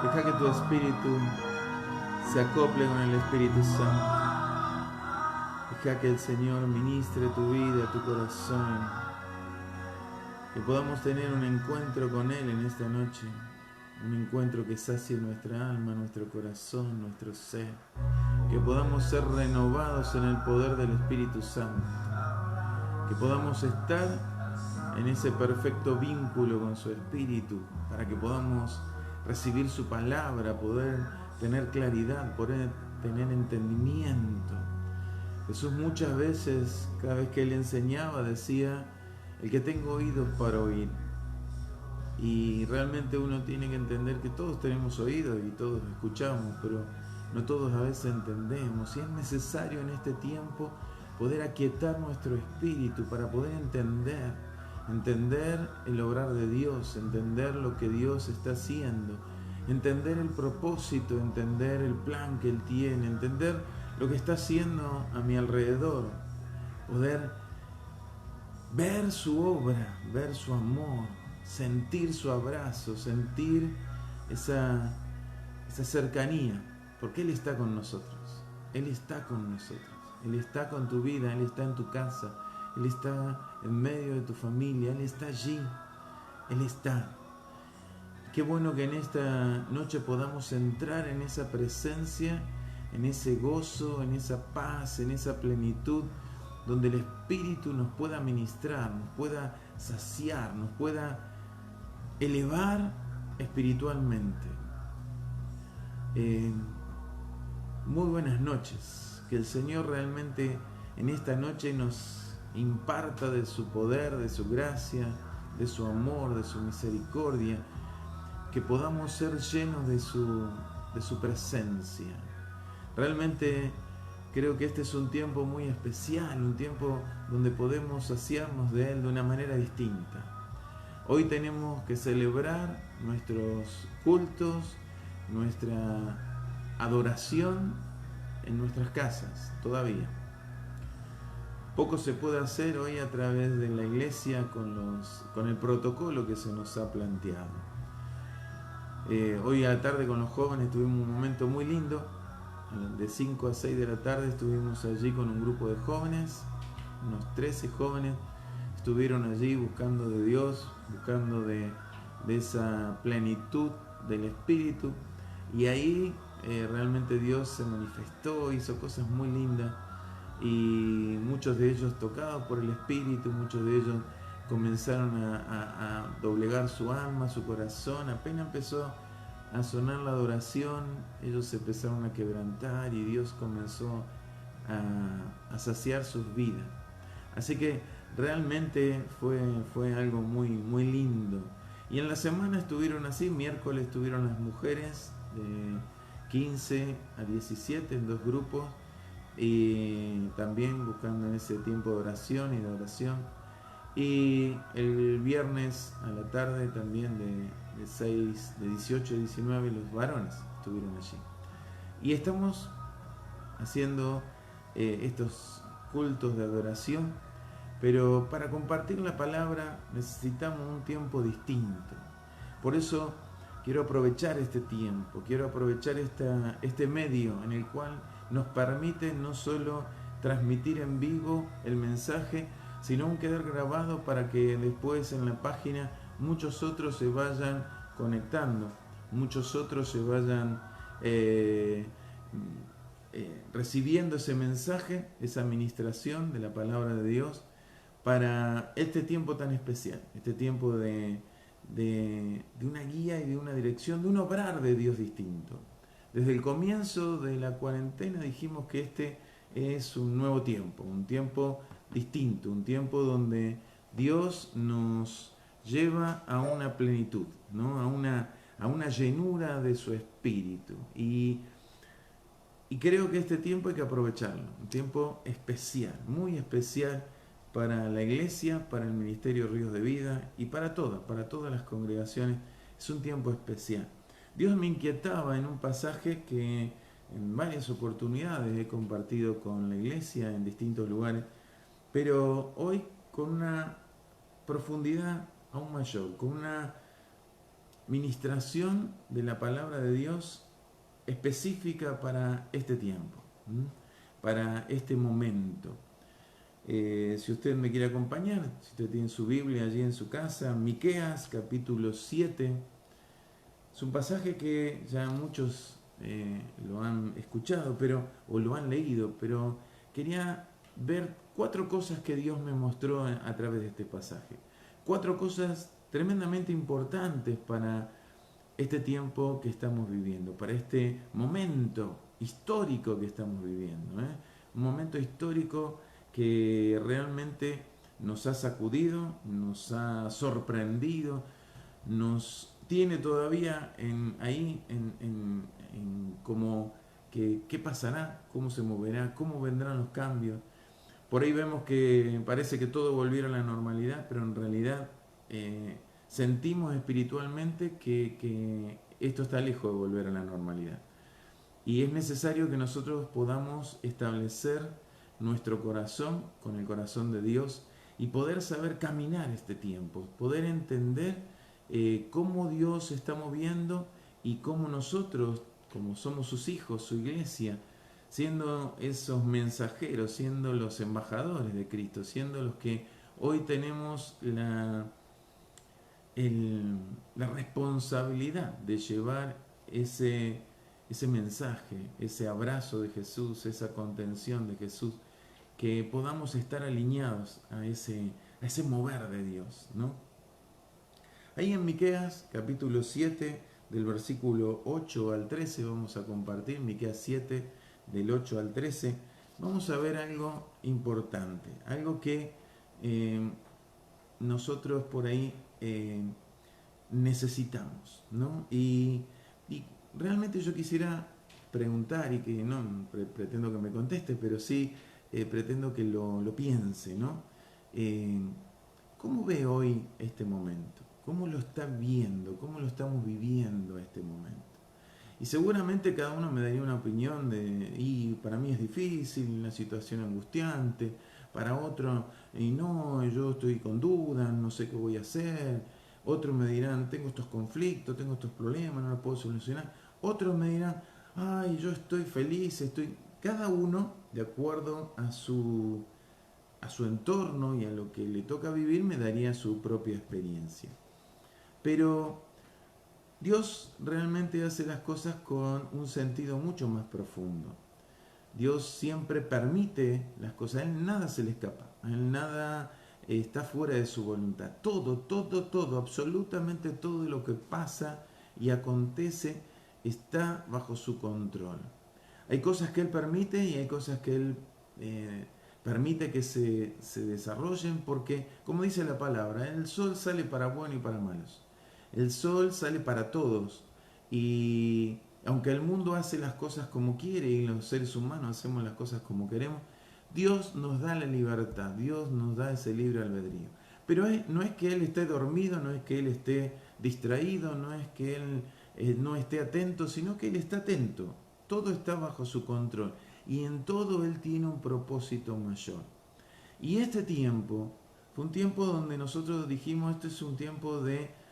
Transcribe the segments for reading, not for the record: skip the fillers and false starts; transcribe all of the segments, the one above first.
Deja que tu espíritu se acople con el Espíritu Santo. Deja que el Señor ministre tu vida, tu corazón. Que podamos tener un encuentro con Él en esta noche. Un encuentro que sacie nuestra alma, nuestro corazón, nuestro ser. Que podamos ser renovados en el poder del Espíritu Santo. Que podamos estar en ese perfecto vínculo con su Espíritu, para que podamos recibir su palabra, poder tener claridad, poder tener entendimiento. Jesús muchas veces, cada vez que Él enseñaba, decía: el que tenga oídos para oír. Y realmente uno tiene que entender que todos tenemos oídos y todos escuchamos, pero no todos a veces entendemos. Y es necesario en este tiempo poder aquietar nuestro espíritu para poder entender el obrar de Dios, entender lo que Dios está haciendo, entender el propósito, entender el plan que Él tiene, entender lo que está haciendo a mi alrededor, poder ver su obra, ver su amor, sentir su abrazo, sentir esa cercanía, porque Él está con nosotros, Él está con nosotros, Él está con tu vida, Él está en tu casa, Él está en medio de tu familia, Él está allí, Él está. Qué bueno que en esta noche podamos entrar en esa presencia, en ese gozo, en esa paz, en esa plenitud, donde el Espíritu nos pueda ministrar, nos pueda saciar, nos pueda elevar espiritualmente. Muy buenas noches. Que el Señor realmente en esta noche nos imparta de su poder, de su gracia, de su amor, de su misericordia. Que podamos ser llenos de su presencia. Realmente creo que este es un tiempo muy especial, un tiempo donde podemos saciarnos de Él de una manera distinta. Hoy tenemos que celebrar nuestros cultos, nuestra adoración en nuestras casas, todavía. Poco se puede hacer hoy a través de la iglesia con el protocolo que se nos ha planteado. Hoy a la tarde con los jóvenes tuvimos un momento muy lindo. De 5 a 6 de la tarde estuvimos allí con un grupo de jóvenes, unos 13 jóvenes estuvieron allí buscando de Dios, buscando de esa plenitud del Espíritu, y ahí realmente Dios se manifestó, hizo cosas muy lindas, y muchos de ellos tocados por el Espíritu, muchos de ellos comenzaron a doblegar su alma, su corazón. Apenas empezó a sonar la adoración, ellos se empezaron a quebrantar y Dios comenzó a saciar sus vidas. Así que realmente fue algo muy, muy lindo. Y en la semana estuvieron así: miércoles estuvieron las mujeres de 15 a 17 en 2 grupos, y también buscando en ese tiempo de oración y de oración. Y el viernes a la tarde también de 18 a 19 los varones estuvieron allí. Y estamos haciendo estos cultos de adoración, pero para compartir la palabra necesitamos un tiempo distinto. Por eso quiero aprovechar este tiempo, quiero aprovechar este medio en el cual nos permite no solo transmitir en vivo el mensaje, sino aún quedar grabado para que después en la página muchos otros se vayan conectando, muchos otros se vayan recibiendo ese mensaje, esa administración de la palabra de Dios para este tiempo tan especial, este tiempo de una guía y de una dirección, de un obrar de Dios distinto. Desde el comienzo de la cuarentena dijimos que este es un nuevo tiempo, un tiempo distinto, un tiempo donde Dios nos lleva a una plenitud, ¿no? a una llenura de su espíritu. Y creo que este tiempo hay que aprovecharlo, un tiempo especial, muy especial para la iglesia, para el Ministerio Ríos de Vida y para todas las congregaciones. Es un tiempo especial. Dios me inquietaba en un pasaje que en varias oportunidades he compartido con la iglesia en distintos lugares, pero hoy con una profundidad aún mayor, con una ministración de la palabra de Dios específica para este tiempo, para este momento. Si usted me quiere acompañar, si usted tiene su Biblia allí en su casa, Miqueas capítulo 7, es un pasaje que ya muchos lo han escuchado o lo han leído, pero quería ver 4 cosas que Dios me mostró a través de este pasaje. 4 cosas tremendamente importantes para este tiempo que estamos viviendo, para este momento histórico que estamos viviendo. Un momento histórico que realmente nos ha sacudido, nos ha sorprendido, nos tiene todavía como que qué pasará, cómo se moverá, cómo vendrán los cambios. Por ahí vemos que parece que todo volviera a la normalidad, pero en realidad sentimos espiritualmente que esto está lejos de volver a la normalidad. Y es necesario que nosotros podamos establecer nuestro corazón con el corazón de Dios y poder saber caminar este tiempo, poder entender cómo Dios se está moviendo y cómo nosotros, como somos sus hijos, su iglesia, siendo esos mensajeros, siendo los embajadores de Cristo, siendo los que hoy tenemos la responsabilidad de llevar ese mensaje, ese abrazo de Jesús, esa contención de Jesús, que podamos estar alineados a ese mover de Dios, ¿no? Ahí en Miqueas, capítulo 7, del versículo 8 al 13, vamos a compartir, Miqueas 7, del 8 al 13, vamos a ver algo importante, algo que nosotros por ahí necesitamos, ¿no? Y realmente yo quisiera preguntar, y que no pretendo que me conteste, pero sí pretendo que lo piense, ¿no? ¿Cómo ve hoy este momento? ¿Cómo lo está viendo? ¿Cómo lo estamos viviendo este momento? Y seguramente cada uno me daría una opinión y para mí es difícil, una situación angustiante, para otro, y no, yo estoy con dudas, no sé qué voy a hacer. Otros me dirán, tengo estos conflictos, tengo estos problemas, no los puedo solucionar. Otros me dirán, ay, yo estoy feliz, Cada uno, de acuerdo a su entorno y a lo que le toca vivir, me daría su propia experiencia. Pero Dios realmente hace las cosas con un sentido mucho más profundo. Dios siempre permite las cosas, a Él nada se le escapa, a Él nada está fuera de su voluntad. Todo, absolutamente todo lo que pasa y acontece está bajo su control. Hay cosas que Él permite y hay cosas que Él permite que se desarrollen porque, como dice la palabra, el sol sale para buenos y para malos. El sol sale para todos y aunque el mundo hace las cosas como quiere y los seres humanos hacemos las cosas como queremos, Dios nos da la libertad, Dios nos da ese libre albedrío. Pero no es que Él esté dormido, no es que Él esté distraído, no es que Él no esté atento, sino que Él está atento. Todo está bajo su control y en todo Él tiene un propósito mayor. Y este tiempo fue un tiempo donde nosotros dijimos, este es un tiempo de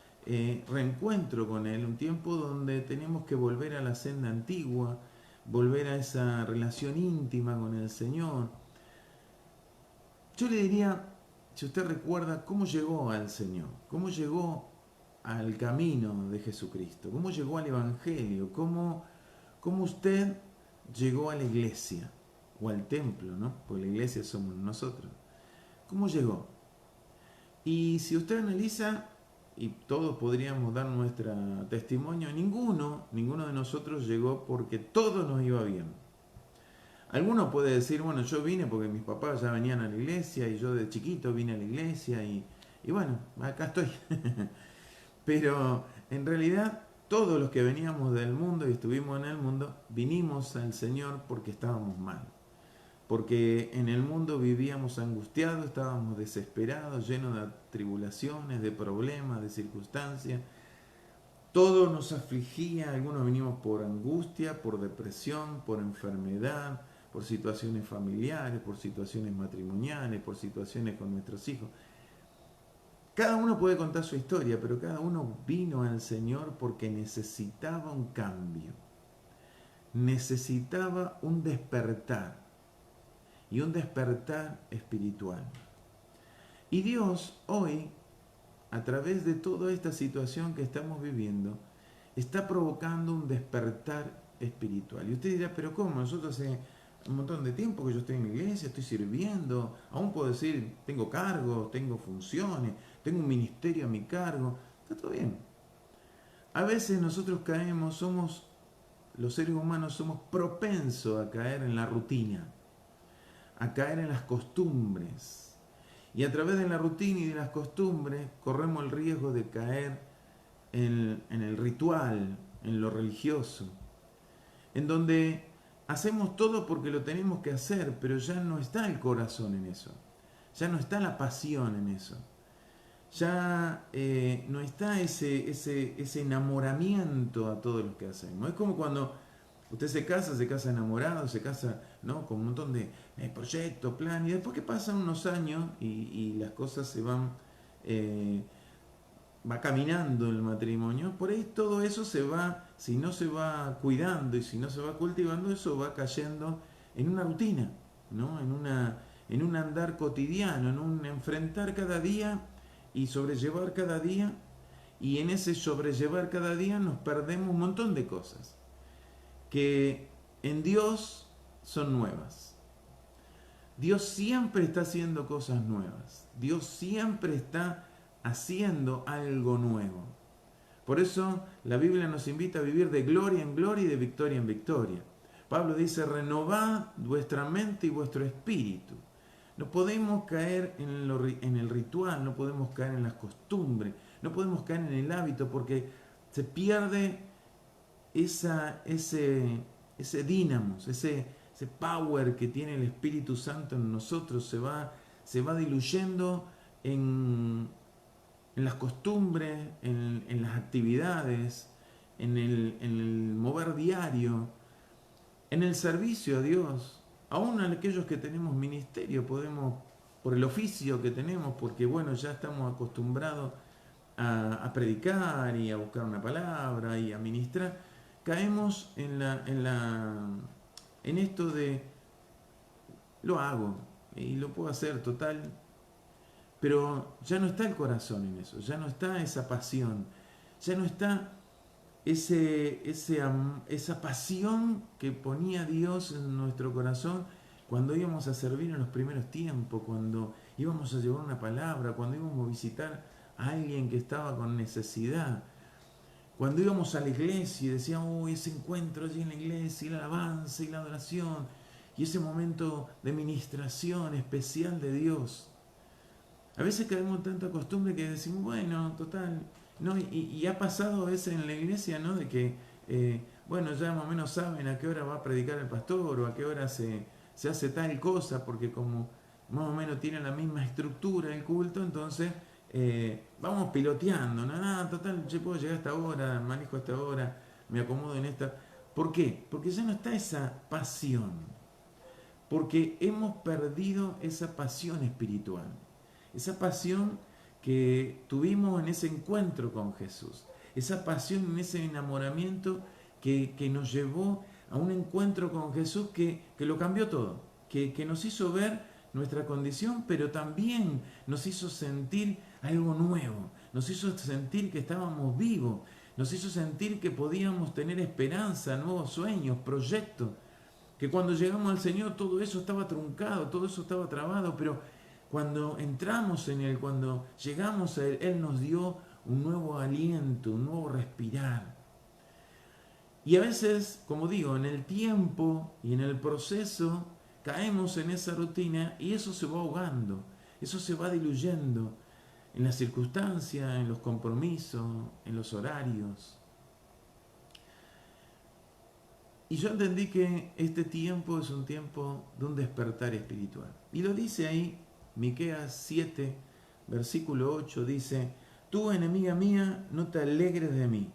reencuentro con Él, un tiempo donde tenemos que volver a la senda antigua, volver a esa relación íntima con el Señor. Yo le diría, si usted recuerda, cómo llegó al Señor, cómo llegó al camino de Jesucristo, cómo llegó al Evangelio, cómo usted llegó a la iglesia o al templo, ¿no? Porque la iglesia somos nosotros. ¿Cómo llegó? Y si usted analiza, y todos podríamos dar nuestro testimonio, ninguno de nosotros llegó porque todo nos iba bien. Alguno puede decir, bueno, yo vine porque mis papás ya venían a la iglesia y yo de chiquito vine a la iglesia y bueno, acá estoy. Pero en realidad todos los que veníamos del mundo y estuvimos en el mundo, vinimos al Señor porque estábamos mal. Porque en el mundo vivíamos angustiados, estábamos desesperados, llenos de tribulaciones, de problemas, de circunstancias. Todo nos afligía, algunos venimos por angustia, por depresión, por enfermedad, por situaciones familiares, por situaciones matrimoniales, por situaciones con nuestros hijos. Cada uno puede contar su historia, pero cada uno vino al Señor porque necesitaba un cambio, necesitaba un despertar y un despertar espiritual. Y Dios hoy, a través de toda esta situación que estamos viviendo, está provocando un despertar espiritual. Y usted dirá, pero ¿cómo? Nosotros hace un montón de tiempo que yo estoy en la iglesia, estoy sirviendo, aún puedo decir, tengo cargos, tengo funciones, tengo un ministerio a mi cargo, está todo bien. A veces nosotros caemos, los seres humanos somos propensos a caer en la rutina, a caer en las costumbres. Y a través de la rutina y de las costumbres corremos el riesgo de caer en el ritual, en lo religioso, en donde hacemos todo porque lo tenemos que hacer, pero ya no está el corazón en eso, ya no está la pasión en eso, ya no está ese enamoramiento a todo lo que hacemos. Es como cuando usted se casa enamorado, se casa, ¿no?, con un montón de proyectos, plan, y después que pasan unos años y las cosas se van, va caminando el matrimonio, por ahí todo eso se va, si no se va cuidando y si no se va cultivando, eso va cayendo en una rutina, ¿no?, en un andar cotidiano, en un enfrentar cada día y sobrellevar cada día, y en ese sobrellevar cada día nos perdemos un montón de cosas que en Dios son nuevas. Dios siempre está haciendo cosas nuevas. Dios siempre está haciendo algo nuevo. Por eso la Biblia nos invita a vivir de gloria en gloria y de victoria en victoria. Pablo dice, renovad vuestra mente y vuestro espíritu. No podemos caer en el ritual, no podemos caer en las costumbres, no podemos caer en el hábito, porque se pierde ese dínamo, ese power que tiene el Espíritu Santo en nosotros, se va diluyendo en las costumbres, en las actividades, en el mover diario, en el servicio a Dios. Aún a aquellos que tenemos ministerio podemos, por el oficio que tenemos, porque bueno, ya estamos acostumbrados a predicar y a buscar una palabra y a ministrar, caemos en esto de lo hago y lo puedo hacer total, pero ya no está el corazón en eso, ya no está esa pasión, ya no está esa pasión que ponía Dios en nuestro corazón cuando íbamos a servir en los primeros tiempos, cuando íbamos a llevar una palabra, cuando íbamos a visitar a alguien que estaba con necesidad, cuando íbamos a la iglesia y decíamos, ese encuentro allí en la iglesia, y la alabanza y la adoración, y ese momento de ministración especial de Dios. A veces caemos en tanta costumbre que decimos, bueno, total, ¿no? Y ha pasado a veces en la iglesia, ¿no?, de que, bueno, ya más o menos saben a qué hora va a predicar el pastor o a qué hora se hace tal cosa, porque como más o menos tiene la misma estructura el culto, entonces vamos piloteando, ¿no? Total, yo puedo llegar a esta hora, manejo a esta hora, me acomodo en esta. ¿Por qué? Porque ya no está esa pasión, porque hemos perdido esa pasión espiritual. Esa pasión que tuvimos en ese encuentro con Jesús, esa pasión en ese enamoramiento que nos llevó a un encuentro con Jesús que lo cambió todo, que nos hizo ver nuestra condición, pero también nos hizo sentir algo nuevo, nos hizo sentir que estábamos vivos, nos hizo sentir que podíamos tener esperanza, nuevos sueños, proyectos, que cuando llegamos al Señor todo eso estaba truncado, todo eso estaba trabado, pero cuando entramos en Él, cuando llegamos a Él, Él nos dio un nuevo aliento, un nuevo respirar. Y a veces, como digo, en el tiempo y en el proceso, caemos en esa rutina y eso se va ahogando, eso se va diluyendo en las circunstancias, en los compromisos, en los horarios. Y yo entendí que este tiempo es un tiempo de un despertar espiritual. Y lo dice ahí Miqueas 7, versículo 8, dice, tú, enemiga mía, no te alegres de mí,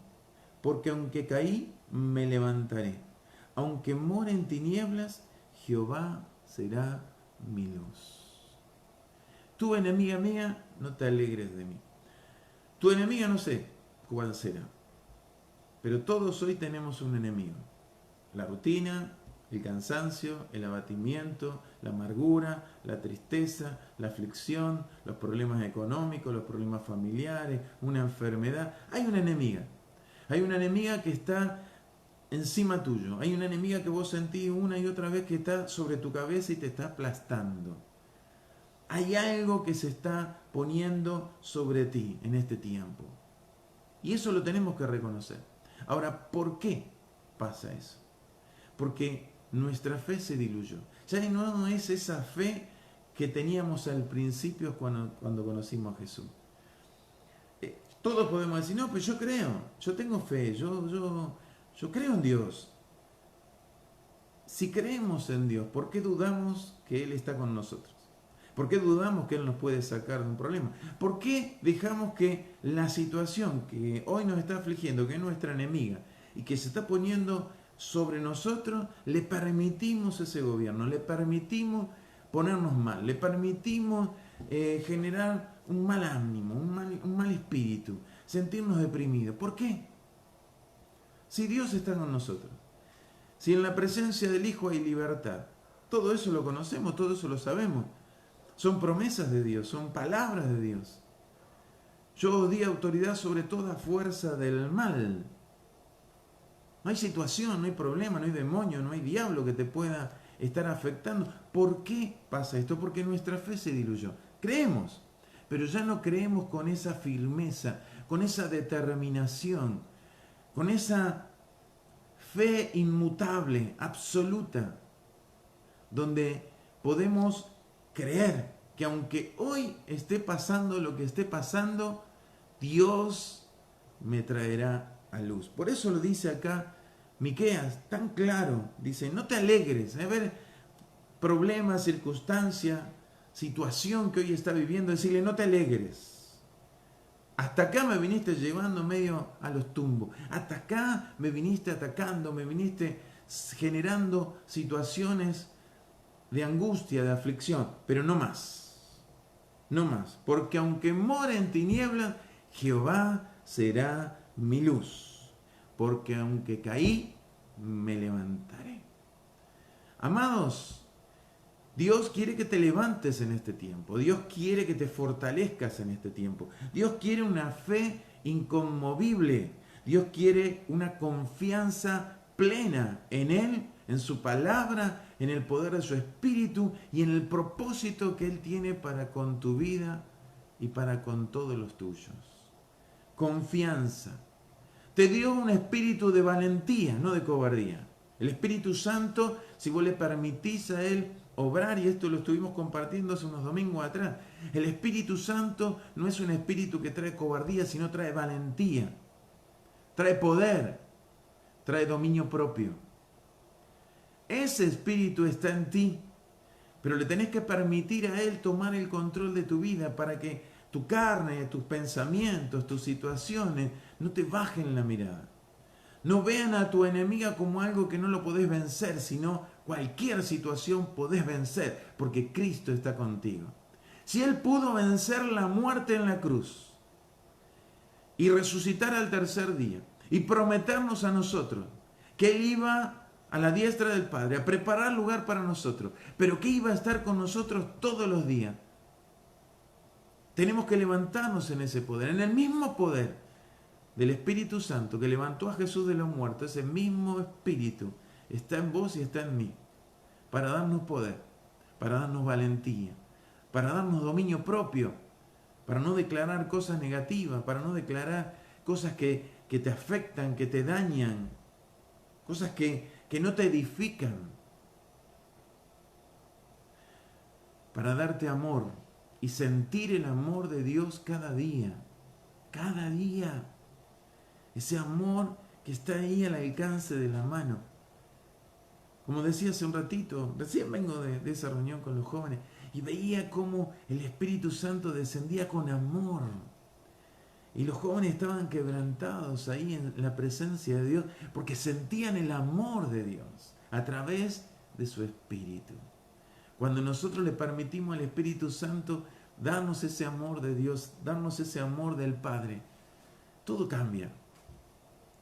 porque aunque caí, me levantaré. Aunque more en tinieblas, Jehová será mi luz. Tú, enemiga mía, no te alegres de mí. Tu enemiga no sé cuál será, pero todos hoy tenemos un enemigo. La rutina, el cansancio, el abatimiento, la amargura, la tristeza, la aflicción, los problemas económicos, los problemas familiares, una enfermedad. Hay una enemiga. Hay una enemiga que está encima tuyo. Hay una enemiga que vos sentís una y otra vez que está sobre tu cabeza y te está aplastando. Hay algo que se está poniendo sobre ti en este tiempo. Y eso lo tenemos que reconocer. Ahora, ¿por qué pasa eso? Porque nuestra fe se diluyó. Ya no es esa fe que teníamos al principio cuando conocimos a Jesús. Todos podemos decir, no, pues yo creo, yo tengo fe, yo creo en Dios. Si creemos en Dios, ¿por qué dudamos que Él está con nosotros? ¿Por qué dudamos que Él nos puede sacar de un problema? ¿Por qué dejamos que la situación que hoy nos está afligiendo, que es nuestra enemiga y que se está poniendo sobre nosotros, le permitimos ese gobierno, le permitimos ponernos mal, le permitimos generar un mal ánimo, un mal espíritu, sentirnos deprimidos? ¿Por qué? Si Dios está con nosotros, si en la presencia del Hijo hay libertad, todo eso lo conocemos, todo eso lo sabemos. Son promesas de Dios, son palabras de Dios. Yo os di autoridad sobre toda fuerza del mal. No hay situación, no hay problema, no hay demonio, no hay diablo que te pueda estar afectando. ¿Por qué pasa esto? Porque nuestra fe se diluyó. Creemos, pero ya no creemos con esa firmeza, con esa determinación, con esa fe inmutable, absoluta, donde podemos creer que aunque hoy esté pasando lo que esté pasando, Dios me traerá a luz. Por eso lo dice acá Miqueas, tan claro. Dice, no te alegres. A ver, problema, circunstancia, situación que hoy está viviendo, decirle, no te alegres. Hasta acá me viniste llevando medio a los tumbos. Hasta acá me viniste atacando, me viniste generando situaciones de angustia, de aflicción, pero no más. No más. Porque aunque more en tinieblas, Jehová será mi luz. Porque aunque caí, me levantaré. Amados, Dios quiere que te levantes en este tiempo. Dios quiere que te fortalezcas en este tiempo. Dios quiere una fe inconmovible. Dios quiere una confianza plena en Él, en su palabra, en el poder de su espíritu y en el propósito que Él tiene para con tu vida y para con todos los tuyos. Confianza. Te dio un espíritu de valentía, no de cobardía. El Espíritu Santo, si vos le permitís a Él obrar, y esto lo estuvimos compartiendo hace unos domingos atrás, el Espíritu Santo no es un espíritu que trae cobardía, sino trae valentía, trae poder, trae dominio propio. Ese espíritu está en ti, pero le tenés que permitir a Él tomar el control de tu vida para que tu carne, tus pensamientos, tus situaciones no te bajen la mirada. No vean a tu enemiga como algo que no lo podés vencer, sino cualquier situación podés vencer, porque Cristo está contigo. Si Él pudo vencer la muerte en la cruz y resucitar al tercer día y prometernos a nosotros que Él iba a la diestra del Padre a preparar lugar para nosotros, pero que iba a estar con nosotros todos los días, tenemos que levantarnos en ese poder, en el mismo poder del Espíritu Santo que levantó a Jesús de los muertos. Ese mismo Espíritu está en vos y está en mí, para darnos poder, para darnos valentía, para darnos dominio propio, para no declarar cosas negativas, para no declarar cosas que te afectan, que te dañan, cosas que no te edifican, para darte amor y sentir el amor de Dios cada día, cada día. Ese amor que está ahí al alcance de la mano. Como decía hace un ratito, recién vengo de esa reunión con los jóvenes y veía cómo el Espíritu Santo descendía con amor. Y los jóvenes estaban quebrantados ahí en la presencia de Dios porque sentían el amor de Dios a través de su Espíritu. Cuando nosotros le permitimos al Espíritu Santo darnos ese amor de Dios, darnos ese amor del Padre, todo cambia,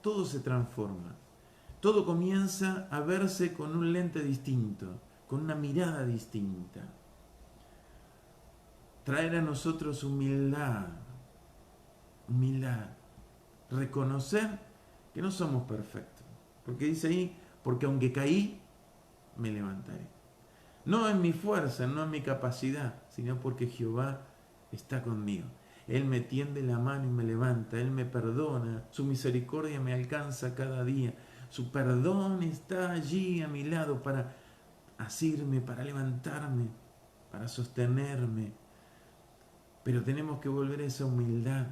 todo se transforma, todo comienza a verse con un lente distinto, con una mirada distinta. Traer a nosotros humildad, humildad, reconocer que no somos perfectos, porque dice ahí, porque aunque caí, me levantaré. No en mi fuerza, no en mi capacidad, sino porque Jehová está conmigo. Él me tiende la mano y me levanta, Él me perdona, su misericordia me alcanza cada día, su perdón está allí a mi lado para asirme, para levantarme, para sostenerme. Pero tenemos que volver a esa humildad,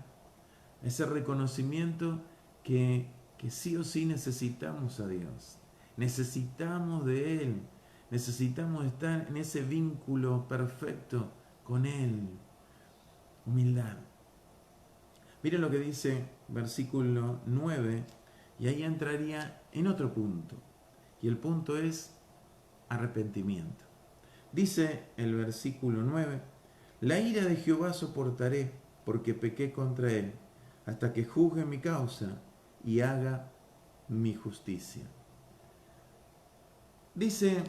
a ese reconocimiento que sí o sí necesitamos a Dios, necesitamos de Él, necesitamos estar en ese vínculo perfecto con Él. Humildad. Miren lo que dice versículo 9, y ahí entraría en otro punto, y el punto es arrepentimiento. Dice el versículo 9, la ira de Jehová soportaré, porque pequé contra él, hasta que juzgue mi causa y haga mi justicia. Dice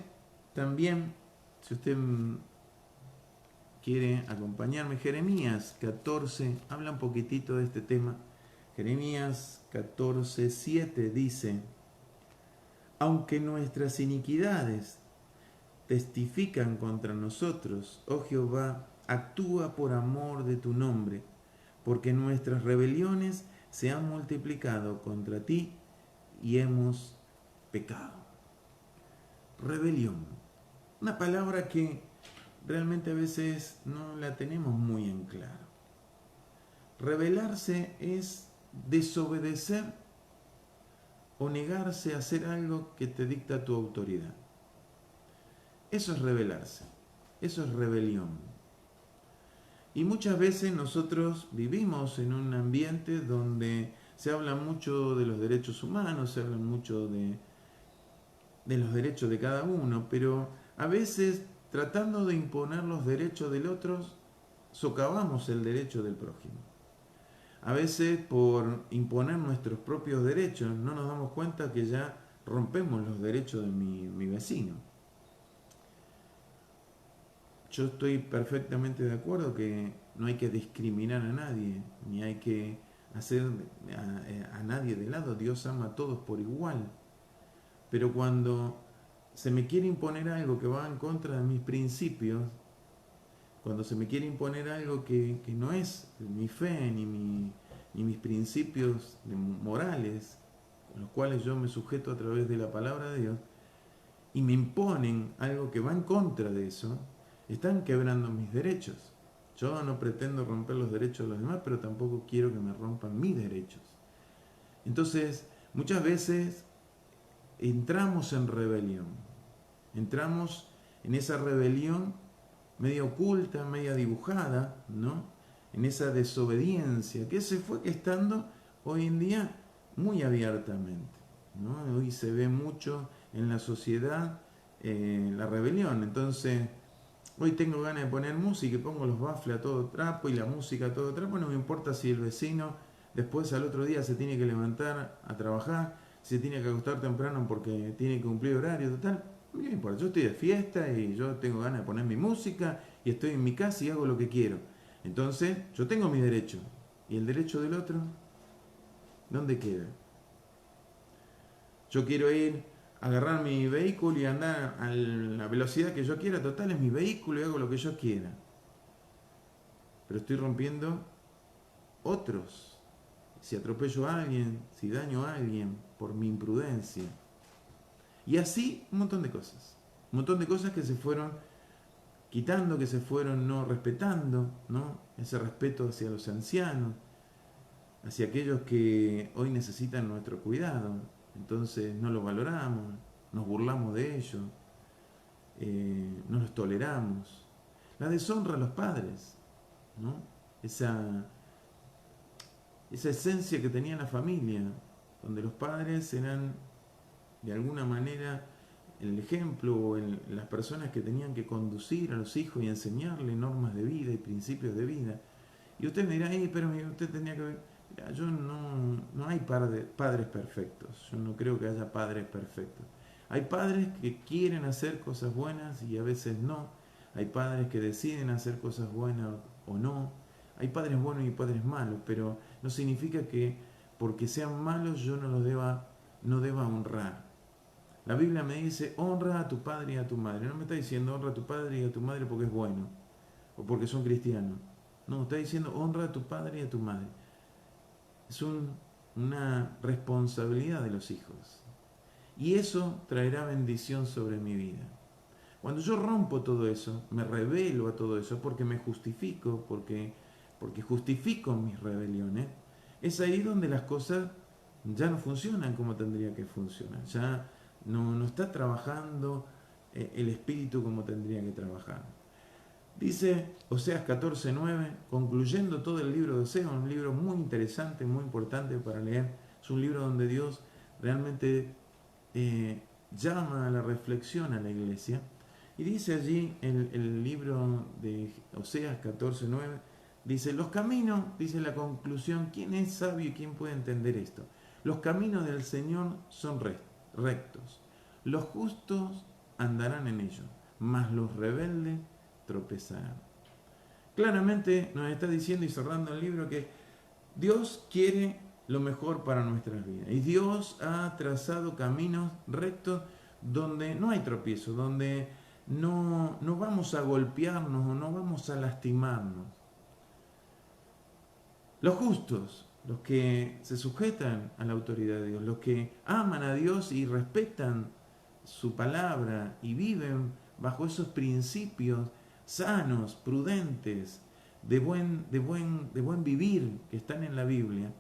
también, si usted quiere acompañarme, Jeremías 14, habla un poquitito de este tema. Jeremías 14, 7 dice, aunque nuestras iniquidades testifican contra nosotros, oh Jehová, actúa por amor de tu nombre, porque nuestras rebeliones se han multiplicado contra ti y hemos pecado. Rebelión, una palabra que realmente a veces no la tenemos muy en claro. Rebelarse es desobedecer o negarse a hacer algo que te dicta tu autoridad. Eso es rebelarse, eso es rebelión. Y muchas veces nosotros vivimos en un ambiente donde se habla mucho de los derechos humanos, se habla mucho de los derechos de cada uno, pero a veces tratando de imponer los derechos del otro, socavamos el derecho del prójimo. A veces por imponer nuestros propios derechos no nos damos cuenta que ya rompemos los derechos de mi vecino. Yo estoy perfectamente de acuerdo que no hay que discriminar a nadie, ni hay que hacer a nadie de lado. Dios ama a todos por igual. Pero cuando se me quiere imponer algo que va en contra de mis principios, cuando se me quiere imponer algo que no es mi fe ni mis principios morales, con los cuales yo me sujeto a través de la palabra de Dios, y me imponen algo que va en contra de eso, están quebrando mis derechos. Yo no pretendo romper los derechos de los demás, pero tampoco quiero que me rompan mis derechos. Entonces, muchas veces entramos en rebelión. Entramos en esa rebelión media oculta, media dibujada, ¿no? En esa desobediencia que se fue gestando hoy en día muy abiertamente, ¿no? Hoy se ve mucho en la sociedad la rebelión. Entonces, hoy tengo ganas de poner música y pongo los baffles a todo trapo y la música a todo trapo, no me importa si el vecino después al otro día se tiene que levantar a trabajar, se tiene que acostar temprano porque tiene que cumplir horario, total. No me importa, yo estoy de fiesta y yo tengo ganas de poner mi música y estoy en mi casa y hago lo que quiero. Entonces, yo tengo mi derecho. ¿Y el derecho del otro? ¿Dónde queda? Yo quiero ir, agarrar mi vehículo y andar a la velocidad que yo quiera. Total, es mi vehículo y hago lo que yo quiera. Pero estoy rompiendo otros. Si atropello a alguien, si daño a alguien por mi imprudencia. Y así un montón de cosas. Un montón de cosas que se fueron quitando, que se fueron no respetando, ¿no? Ese respeto hacia los ancianos, hacia aquellos que hoy necesitan nuestro cuidado. Entonces no los valoramos, nos burlamos de ellos, no los toleramos. La deshonra a los padres, ¿no? Esa esencia que tenía la familia, donde los padres eran de alguna manera el ejemplo o en las personas que tenían que conducir a los hijos y enseñarle normas de vida y principios de vida. Y usted me dirá, pero usted tenía que ver. Mira, yo no hay padres perfectos. Yo no creo que haya padres perfectos. Hay padres que quieren hacer cosas buenas y a veces no. Hay padres que deciden hacer cosas buenas o no. Hay padres buenos y padres malos, pero no significa que porque sean malos yo no deba honrar. La Biblia me dice, honra a tu padre y a tu madre. No me está diciendo honra a tu padre y a tu madre porque es bueno o porque son cristianos. No, está diciendo honra a tu padre y a tu madre. Es una responsabilidad de los hijos. Y eso traerá bendición sobre mi vida. Cuando yo rompo todo eso, me revelo a todo eso, porque me justifico, porque justifico mis rebeliones, es ahí donde las cosas ya no funcionan como tendría que funcionar. Ya no está trabajando el espíritu como tendría que trabajar. Dice Oseas 14:9, concluyendo todo el libro de Oseas, un libro muy interesante, muy importante para leer. Es un libro donde Dios realmente llama a la reflexión a la iglesia. Y dice allí el libro de Oseas 14:9, dice, los caminos, dice la conclusión, ¿quién es sabio y quién puede entender esto? Los caminos del Señor son rectos, los justos andarán en ellos, mas los rebeldes tropezarán. Claramente nos está diciendo y cerrando el libro que Dios quiere lo mejor para nuestras vidas. Y Dios ha trazado caminos rectos donde no hay tropiezo, donde no vamos a golpearnos o no vamos a lastimarnos. Los justos, los que se sujetan a la autoridad de Dios, los que aman a Dios y respetan su palabra y viven bajo esos principios sanos, prudentes, de buen vivir que están en la Biblia,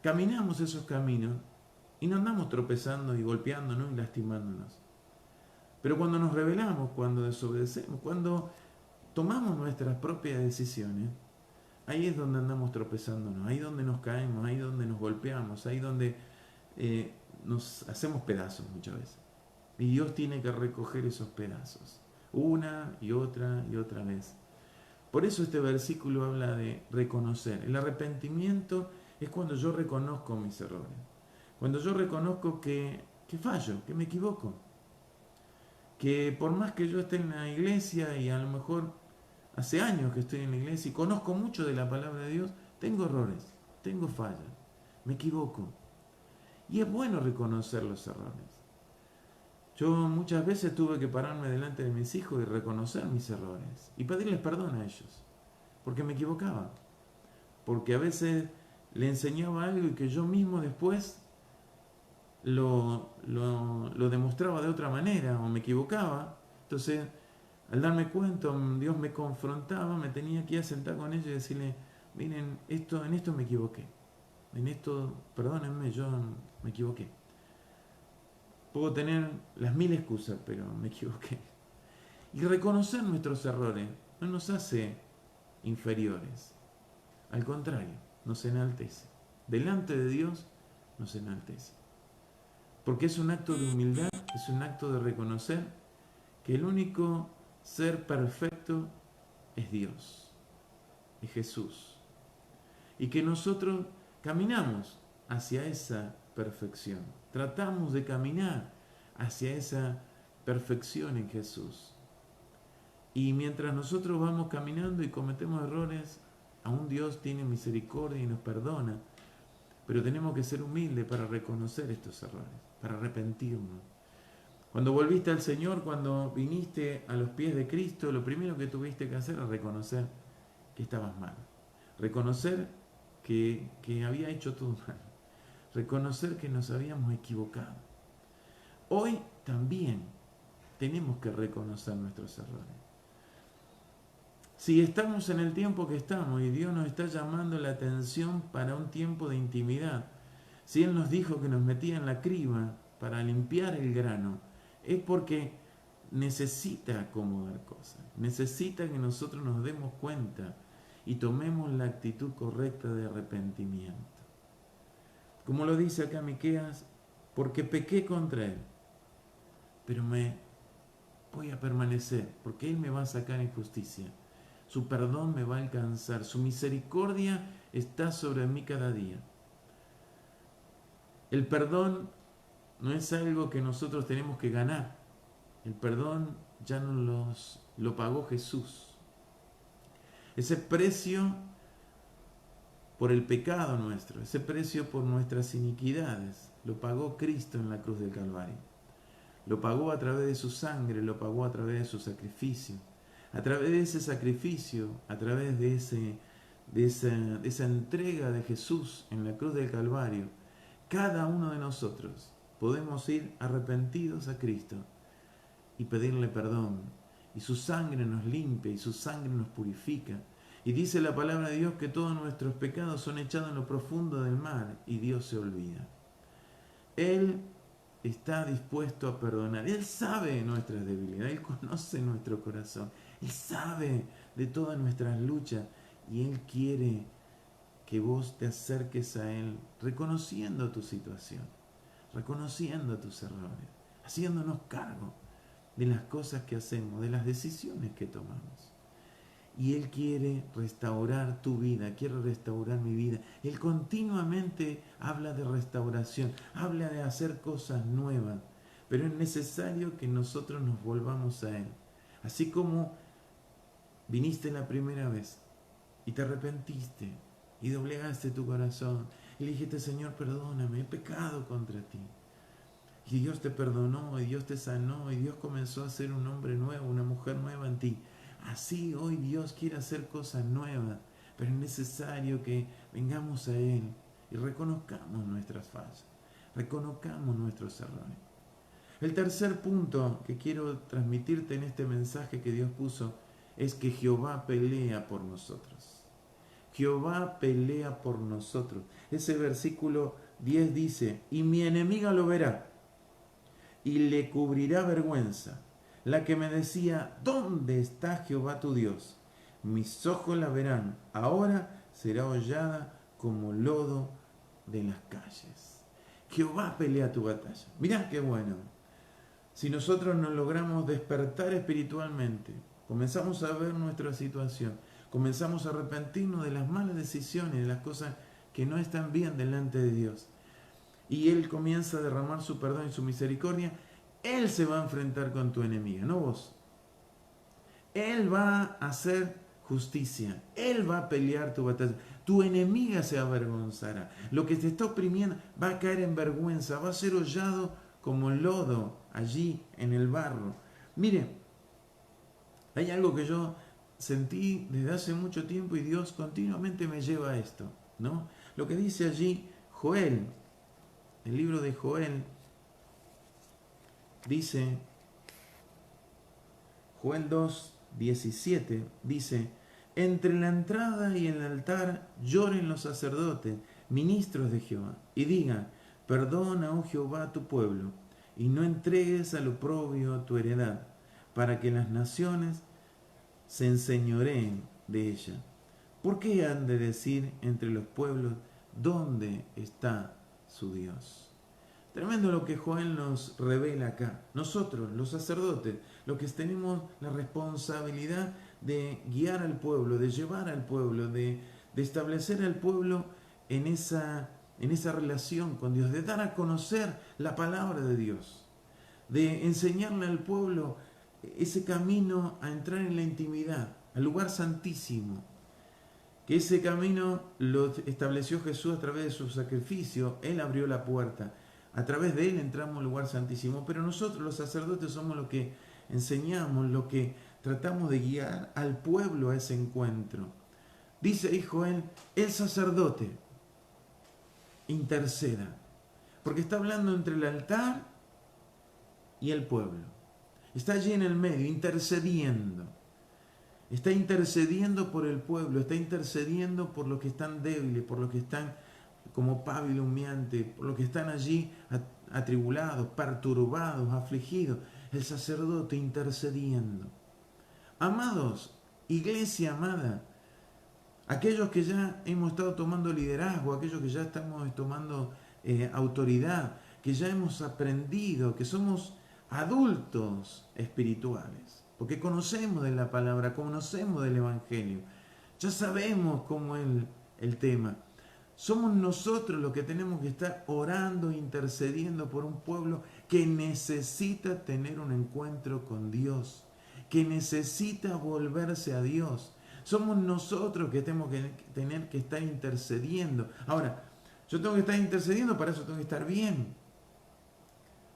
caminamos esos caminos y no andamos tropezando y golpeándonos y lastimándonos. Pero cuando nos rebelamos, cuando desobedecemos, cuando tomamos nuestras propias decisiones, ahí es donde andamos tropezándonos, ahí donde nos caemos, ahí donde nos golpeamos, ahí donde nos hacemos pedazos muchas veces. Y Dios tiene que recoger esos pedazos, una y otra vez. Por eso este versículo habla de reconocer. El arrepentimiento es cuando yo reconozco mis errores. Cuando yo reconozco que fallo, que me equivoco. Que por más que yo esté en la iglesia y a lo mejor hace años que estoy en la iglesia y conozco mucho de la palabra de Dios, tengo errores, tengo fallas, me equivoco. Y es bueno reconocer los errores. Yo muchas veces tuve que pararme delante de mis hijos y reconocer mis errores y pedirles perdón a ellos, porque me equivocaba, porque a veces le enseñaba algo y que yo mismo después lo demostraba de otra manera o me equivocaba. Entonces, al darme cuenta, Dios me confrontaba, me tenía que ir a sentar con ellos y decirle, miren, en esto me equivoqué, en esto, perdónenme, yo me equivoqué. Puedo tener las mil excusas, pero me equivoqué. Y reconocer nuestros errores no nos hace inferiores. Al contrario, nos enaltece. Delante de Dios nos enaltece. Porque es un acto de humildad, es un acto de reconocer que el único ser perfecto es Dios, es Jesús. Y que nosotros caminamos hacia esa perfección. Tratamos de caminar hacia esa perfección en Jesús. Y mientras nosotros vamos caminando y cometemos errores, aún Dios tiene misericordia y nos perdona. Pero tenemos que ser humildes para reconocer estos errores, para arrepentirnos. Cuando volviste al Señor, cuando viniste a los pies de Cristo, lo primero que tuviste que hacer es reconocer que estabas mal. Reconocer que había hecho todo mal. Reconocer que nos habíamos equivocado. Hoy también tenemos que reconocer nuestros errores. Si estamos en el tiempo que estamos y Dios nos está llamando la atención para un tiempo de intimidad, si Él nos dijo que nos metía en la criba para limpiar el grano, es porque necesita acomodar cosas, necesita que nosotros nos demos cuenta y tomemos la actitud correcta de arrepentimiento. Como lo dice acá Miqueas, porque pequé contra Él, pero voy a permanecer, porque Él me va a sacar en justicia. Su perdón me va a alcanzar, su misericordia está sobre mí cada día. El perdón no es algo que nosotros tenemos que ganar. El perdón ya lo pagó Jesús. Ese precio por el pecado nuestro, ese precio por nuestras iniquidades, lo pagó Cristo en la cruz del Calvario. Lo pagó a través de su sangre, lo pagó a través de su sacrificio. A través de ese sacrificio, a través de esa entrega de Jesús en la cruz del Calvario, cada uno de nosotros podemos ir arrepentidos a Cristo y pedirle perdón. Y su sangre nos limpia y su sangre nos purifica. Y dice la palabra de Dios que todos nuestros pecados son echados en lo profundo del mar y Dios se olvida. Él está dispuesto a perdonar. Él sabe nuestras debilidades, Él conoce nuestro corazón, Él sabe de todas nuestras luchas y Él quiere que vos te acerques a Él reconociendo tu situación, reconociendo tus errores, haciéndonos cargo de las cosas que hacemos, de las decisiones que tomamos. Y Él quiere restaurar tu vida, quiere restaurar mi vida. Él continuamente habla de restauración, habla de hacer cosas nuevas, pero es necesario que nosotros nos volvamos a Él. Así como viniste la primera vez y te arrepentiste y doblegaste tu corazón y le dijiste, Señor, perdóname, he pecado contra ti. Y Dios te perdonó, y Dios te sanó, y Dios comenzó a ser un hombre nuevo, una mujer nueva en ti. Así hoy Dios quiere hacer cosas nuevas, pero es necesario que vengamos a Él y reconozcamos nuestras fallas, reconozcamos nuestros errores. El tercer punto que quiero transmitirte en este mensaje que Dios puso es que Jehová pelea por nosotros. Jehová pelea por nosotros. Ese versículo 10 dice, y mi enemiga lo verá y le cubrirá vergüenza. La que me decía, ¿dónde está Jehová tu Dios? Mis ojos la verán, ahora será hollada como lodo de las calles. Jehová pelea tu batalla. Mirá qué bueno. Si nosotros nos logramos despertar espiritualmente, comenzamos a ver nuestra situación, comenzamos a arrepentirnos de las malas decisiones, de las cosas que no están bien delante de Dios, y Él comienza a derramar su perdón y su misericordia, Él se va a enfrentar con tu enemiga, no vos. Él va a hacer justicia, Él va a pelear tu batalla. Tu enemiga se avergonzará. Lo que te está oprimiendo va a caer en vergüenza, va a ser hollado como lodo allí en el barro. Mire, hay algo que yo sentí desde hace mucho tiempo y Dios continuamente me lleva a esto, ¿no? Lo que dice allí Joel, el libro de Joel, dice, Joel 2:17, dice, entre la entrada y el altar lloren los sacerdotes, ministros de Jehová, y digan, perdona, oh Jehová, a tu pueblo, y no entregues al oprobio tu heredad, para que las naciones se enseñoreen de ella. ¿Por qué han de decir entre los pueblos, dónde está su Dios? Tremendo lo que Joel nos revela acá. Nosotros, los sacerdotes, los que tenemos la responsabilidad de guiar al pueblo, de llevar al pueblo, de establecer al pueblo en esa relación con Dios, de dar a conocer la palabra de Dios, de enseñarle al pueblo ese camino a entrar en la intimidad, al lugar santísimo. Que ese camino lo estableció Jesús a través de su sacrificio. Él abrió la puerta. A través de Él entramos al lugar santísimo. Pero nosotros los sacerdotes somos los que enseñamos, los que tratamos de guiar al pueblo a ese encuentro. Dice ahí Joel, el sacerdote interceda. Porque está hablando entre el altar y el pueblo. Está allí en el medio, intercediendo. Está intercediendo por el pueblo, está intercediendo por los que están débiles, por los que están como pábilo humeante, por los que están allí atribulados, perturbados, afligidos. El sacerdote intercediendo. Amados, iglesia amada, aquellos que ya hemos estado tomando liderazgo, aquellos que ya estamos tomando autoridad, que ya hemos aprendido, que somos adultos espirituales, porque conocemos de la palabra, conocemos del Evangelio, ya sabemos cómo es el tema. Somos nosotros los que tenemos que estar orando, intercediendo por un pueblo que necesita tener un encuentro con Dios, que necesita volverse a Dios. Somos nosotros que tenemos que tener que estar intercediendo. Ahora, yo tengo que estar intercediendo, para eso tengo que estar bien.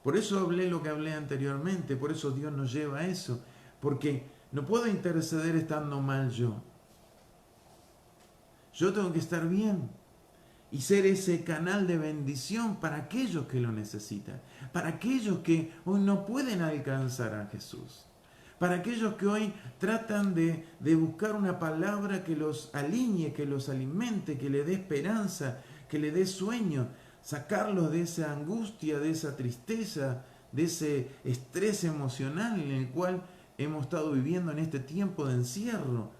Por eso hablé lo que hablé anteriormente, por eso Dios nos lleva a eso, porque no puedo interceder estando mal yo. Yo tengo que estar bien y ser ese canal de bendición para aquellos que lo necesitan, para aquellos que hoy no pueden alcanzar a Jesús, para aquellos que hoy tratan de buscar una palabra que los alinee, que los alimente, que le dé esperanza, que le dé sueño, sacarlos de esa angustia, de esa tristeza, de ese estrés emocional en el cual hemos estado viviendo en este tiempo de encierro.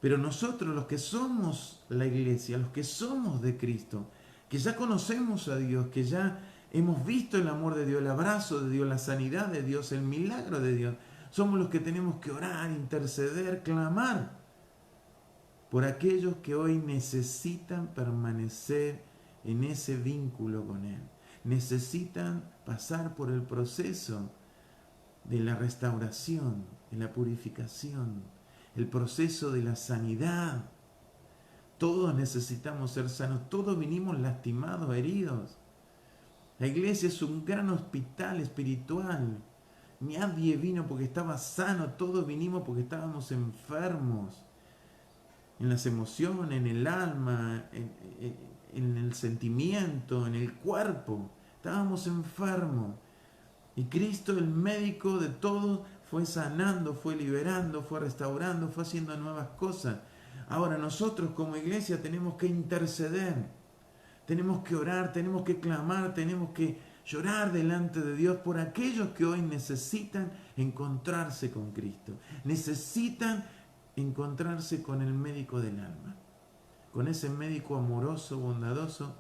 Pero nosotros, los que somos la iglesia, los que somos de Cristo, que ya conocemos a Dios, que ya hemos visto el amor de Dios, el abrazo de Dios, la sanidad de Dios, el milagro de Dios, somos los que tenemos que orar, interceder, clamar por aquellos que hoy necesitan permanecer en ese vínculo con Él. Necesitan pasar por el proceso de la restauración, de la purificación, el proceso de la sanidad. Todos necesitamos ser sanos, todos vinimos lastimados, heridos. La iglesia es un gran hospital espiritual. Nadie vino porque estaba sano, todos vinimos porque estábamos enfermos. En las emociones, en el alma, en el sentimiento, en el cuerpo. Estábamos enfermos. Y Cristo, el médico de todos, fue sanando, fue liberando, fue restaurando, fue haciendo nuevas cosas. Ahora nosotros como iglesia tenemos que interceder, tenemos que orar, tenemos que clamar, tenemos que llorar delante de Dios por aquellos que hoy necesitan encontrarse con Cristo, necesitan encontrarse con el médico del alma, con ese médico amoroso, bondadoso,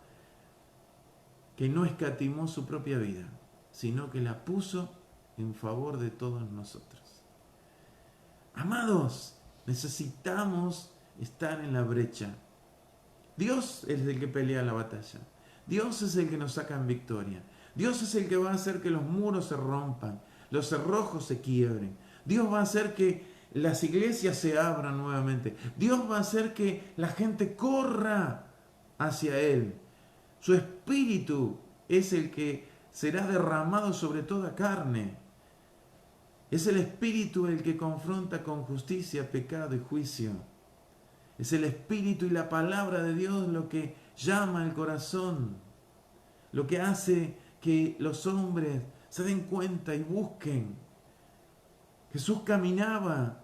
que no escatimó su propia vida, sino que la puso en favor de todos nosotros. Amados, necesitamos estar en la brecha. Dios es el que pelea la batalla. Dios es el que nos saca en victoria. Dios es el que va a hacer que los muros se rompan, los cerrojos se quiebren. Dios va a hacer que las iglesias se abran nuevamente. Dios va a hacer que la gente corra hacia Él. Su espíritu es el que será derramado sobre toda carne. Es el espíritu el que confronta con justicia, pecado y juicio. Es el espíritu y la palabra de Dios lo que llama al corazón, lo que hace que los hombres se den cuenta y busquen. Jesús caminaba,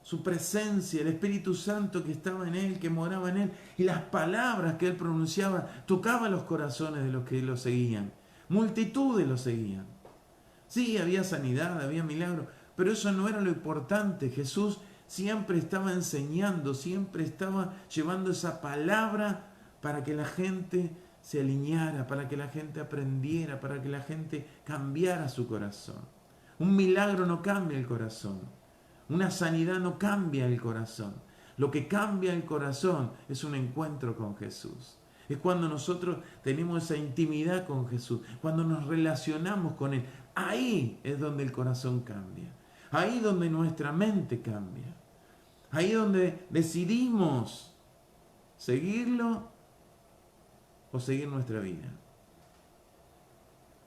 su presencia, el Espíritu Santo que estaba en Él, que moraba en Él, y las palabras que Él pronunciaba tocaban los corazones de los que lo seguían. Multitudes lo seguían. Sí, había sanidad, había milagro, pero eso no era lo importante. Jesús siempre estaba enseñando, siempre estaba llevando esa palabra para que la gente se alineara, para que la gente aprendiera, para que la gente cambiara su corazón. Un milagro no cambia el corazón. Una sanidad no cambia el corazón. Lo que cambia el corazón es un encuentro con Jesús. Es cuando nosotros tenemos esa intimidad con Jesús, cuando nos relacionamos con Él. Ahí es donde el corazón cambia. Ahí donde nuestra mente cambia. Ahí donde decidimos seguirlo o seguir nuestra vida.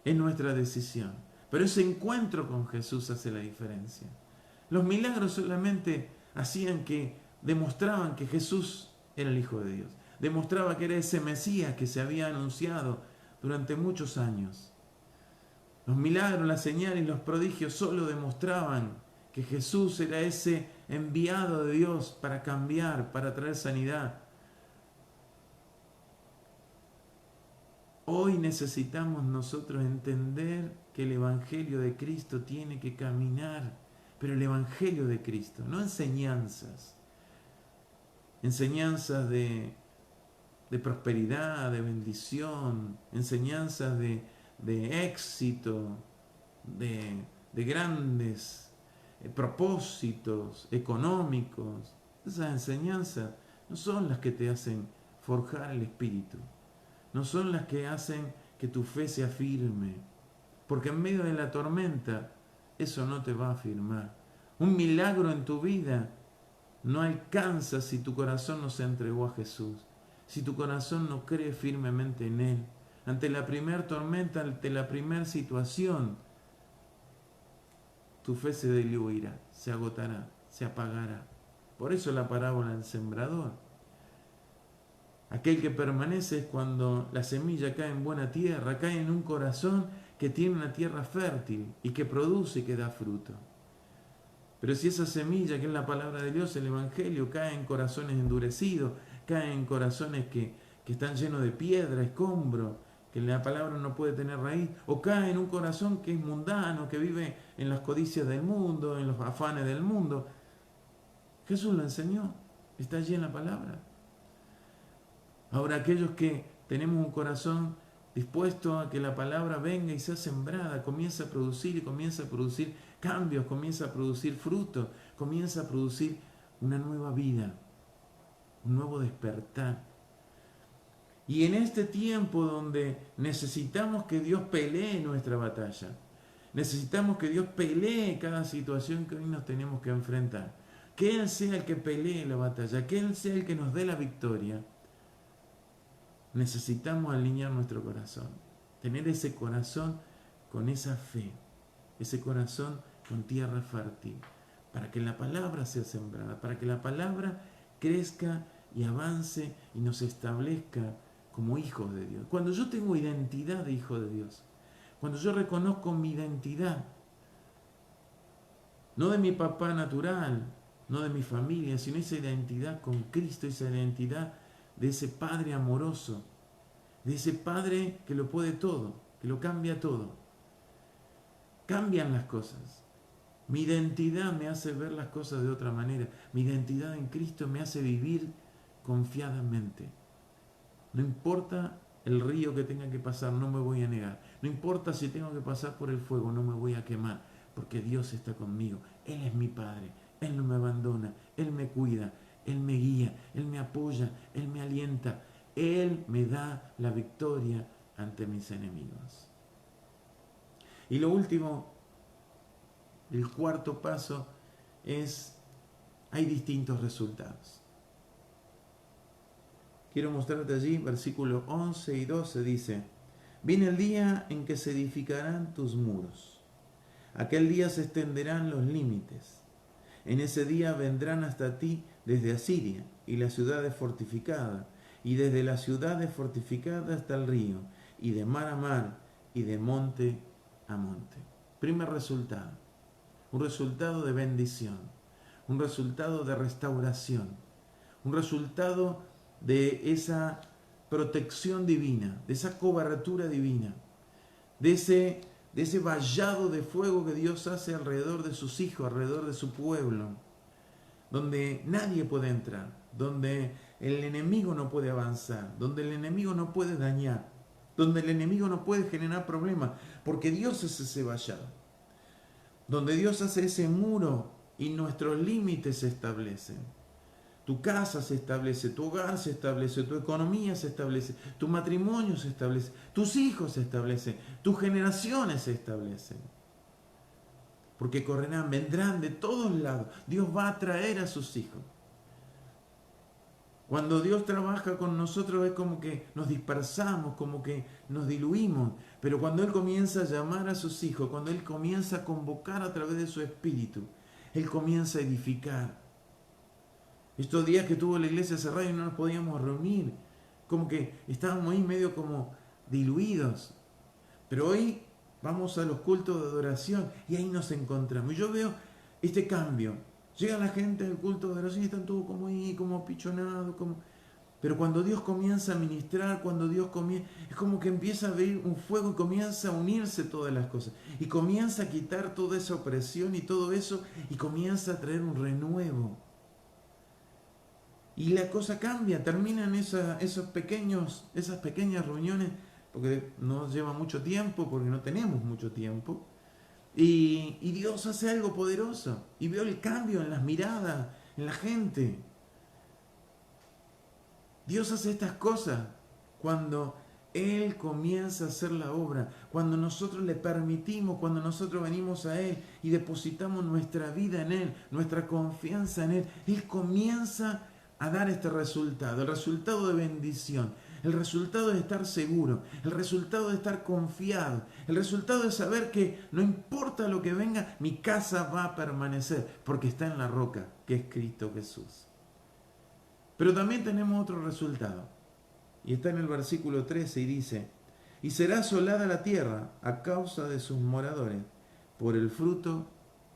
Es nuestra decisión. Pero ese encuentro con Jesús hace la diferencia. Los milagros solamente hacían que demostraban que Jesús era el Hijo de Dios. Demostraba que era ese Mesías que se había anunciado durante muchos años. Los milagros, las señales y los prodigios solo demostraban que Jesús era ese enviado de Dios para cambiar, para traer sanidad. Hoy necesitamos nosotros entender que el Evangelio de Cristo tiene que caminar, pero el Evangelio de Cristo, no enseñanzas. Enseñanzas de prosperidad, de bendición, enseñanzas de éxito, de grandes propósitos económicos. Esas enseñanzas no son las que te hacen forjar el espíritu, no son las que hacen que tu fe sea firme, porque en medio de la tormenta eso no te va a afirmar. Un milagro en tu vida no alcanza si tu corazón no se entregó a Jesús, si tu corazón no cree firmemente en Él. Ante la primera tormenta, ante la primera situación, tu fe se diluirá, se agotará, se apagará. Por eso la parábola del sembrador. Aquel que permanece es cuando la semilla cae en buena tierra, cae en un corazón que tiene una tierra fértil y que produce y que da fruto. Pero si esa semilla, que es la palabra de Dios, el Evangelio, cae en corazones endurecidos, cae en corazones que están llenos de piedra, escombro, que la palabra no puede tener raíz, o cae en un corazón que es mundano, que vive en las codicias del mundo, en los afanes del mundo, Jesús lo enseñó, está allí en la palabra. Ahora, aquellos que tenemos un corazón dispuesto a que la palabra venga y sea sembrada, comienza a producir y comienza a producir cambios, comienza a producir frutos, comienza a producir una nueva vida, un nuevo despertar. Y en este tiempo donde necesitamos que Dios pelee nuestra batalla, necesitamos que Dios pelee cada situación que hoy nos tenemos que enfrentar, que Él sea el que pelee la batalla, que Él sea el que nos dé la victoria. Necesitamos alinear nuestro corazón, tener ese corazón con esa fe, ese corazón con tierra fértil, para que la palabra sea sembrada, para que la palabra crezca y avance y nos establezca como hijos de Dios. Cuando yo tengo identidad de hijo de Dios, cuando yo reconozco mi identidad, no de mi papá natural, no de mi familia, sino esa identidad con Cristo, esa identidad de ese Padre amoroso, de ese Padre que lo puede todo, que lo cambia todo. Cambian las cosas. Mi identidad me hace ver las cosas de otra manera. Mi identidad en Cristo me hace vivir confiadamente. No importa el río que tenga que pasar, no me voy a negar. No importa si tengo que pasar por el fuego, no me voy a quemar, porque Dios está conmigo. Él es mi Padre, Él no me abandona, Él me cuida, Él me guía, Él me apoya, Él me alienta, Él me da la victoria ante mis enemigos. Y lo último, el cuarto paso es, hay distintos resultados. Quiero mostrarte allí, versículos 11 y 12 dice, viene el día en que se edificarán tus muros. Aquel día se extenderán los límites. En ese día vendrán hasta ti desde Asiria y las ciudades fortificadas, y desde las ciudades fortificadas hasta el río, y de mar a mar, y de monte a monte. Primer resultado, un resultado de bendición, un resultado de restauración, un resultado de esa protección divina, de esa cobertura divina, de ese vallado de fuego que Dios hace alrededor de sus hijos, alrededor de su pueblo, donde nadie puede entrar, donde el enemigo no puede avanzar, donde el enemigo no puede dañar, donde el enemigo no puede generar problemas, porque Dios es ese vallado, donde Dios hace ese muro y nuestros límites se establecen. Tu casa se establece, tu hogar se establece, tu economía se establece, tu matrimonio se establece, tus hijos se establecen, tus generaciones se establecen. Porque correrán, vendrán de todos lados. Dios va a traer a sus hijos. Cuando Dios trabaja con nosotros es como que nos dispersamos, como que nos diluimos. Pero cuando Él comienza a llamar a sus hijos, cuando Él comienza a convocar a través de su espíritu, Él comienza a edificar. Estos días que tuvo la iglesia cerrada y no nos podíamos reunir, como que estábamos ahí medio como diluidos. Pero hoy vamos a los cultos de adoración y ahí nos encontramos. Y yo veo este cambio. Llega la gente al culto de adoración y están todos como ahí, como pichonados, como... Pero cuando Dios comienza a ministrar, cuando Dios comienza, es como que empieza a ver un fuego y comienza a unirse todas las cosas. Y comienza a quitar toda esa opresión y todo eso y comienza a traer un renuevo. Y la cosa cambia, terminan esas pequeñas reuniones, porque no lleva mucho tiempo, porque no tenemos mucho tiempo, Y Dios hace algo poderoso. Y veo el cambio en las miradas, en la gente. Dios hace estas cosas cuando Él comienza a hacer la obra, cuando nosotros le permitimos, cuando nosotros venimos a Él y depositamos nuestra vida en Él, nuestra confianza en Él. Él comienza a dar este resultado, el resultado de bendición, el resultado de estar seguro, el resultado de estar confiado, el resultado de saber que no importa lo que venga, mi casa va a permanecer porque está en la roca, que es Cristo Jesús. Pero también tenemos otro resultado. Y está en el versículo 13 y dice, y será asolada la tierra a causa de sus moradores, por el fruto